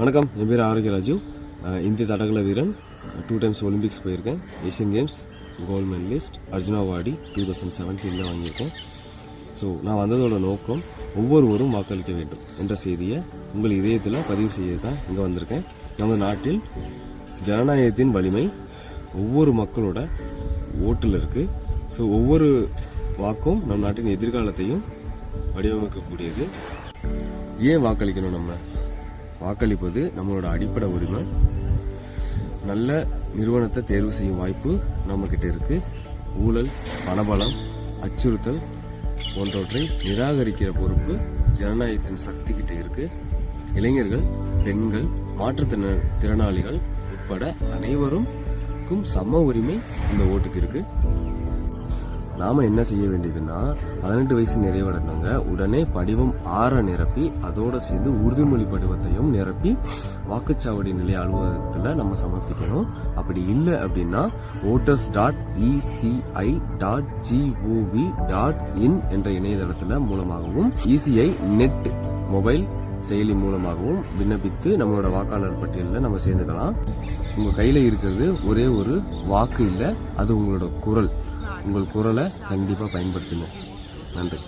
வணக்கம், என் பேர் ஆரோக்கிய ராஜு. இந்திய தடகள வீரன், 2 டைம்ஸ் ஒலிம்பிக்ஸ் போயிருக்கேன். Asian games gold medalist, Arjuna awardee 2017 வாங்கியிருக்கேன். ஸோ நான் வந்ததோட நோக்கம் ஒவ்வொருவரும் வாக்களிக்க வேண்டும் என்ற செய்தியை உங்கள் இதயத்தில் பதிவு செய்ய தான் இங்கே வந்திருக்கேன். நமது நாட்டில் ஜனநாயகத்தின் வலிமை ஒவ்வொரு மக்களோட ஓட்டில் இருக்கு. ஸோ ஒவ்வொரு வாக்கும் நம் நாட்டின் எதிர்காலத்தையும் வடிவமைக்கக்கூடியது. ஏன் வாக்களிக்கணும்? நம்ம வாக்களிப்பது நம்மளோட அடிப்படை உரிமை. நல்ல நிறுவனத்தை தேர்வு செய்யும் வாய்ப்பு நம்ம கிட்ட இருக்கு. ஊழல், பணபலம், அச்சுறுத்தல் போன்றவற்றை நிராகரிக்கிற பொறுப்பு ஜனநாயகத்தின் சக்தி கிட்ட இருக்கு. இளைஞர்கள், பெண்கள், மாற்றுத்திறனாளிகள் உட்பட அனைவருக்கும் சம உரிமை இந்த ஓட்டுக்கு இருக்கு. நாம என்ன செய்ய வேண்டியதுன்னா, 18 வயசு நிறைவடைந்தவங்க உடனே படிவம் 6 நிரப்பி அதோட சேர்ந்து உறுதிமொழி படிவத்தையும் நிரப்பி வாக்குச்சாவடி நிலைய அலுவலகத்துல நம்ம சமர்ப்பிக்கணும். அப்படி இல்லை அப்படின்னா voters.eci.gov.in என்ற இணையதளத்துல மூலமாகவும் ECI நெட் மொபைல் செயலி மூலமாகவும் விண்ணப்பித்து நம்மளோட வாக்காளர் பட்டியலில் நம்ம சேர்ந்துக்கலாம். உங்க கையில இருக்கிறது ஒரே ஒரு வாக்கு இல்லை, அது உங்களோட குரல். உங்கள் குரலை கண்டிப்பா பயன்படுத்துங்க. நன்றி.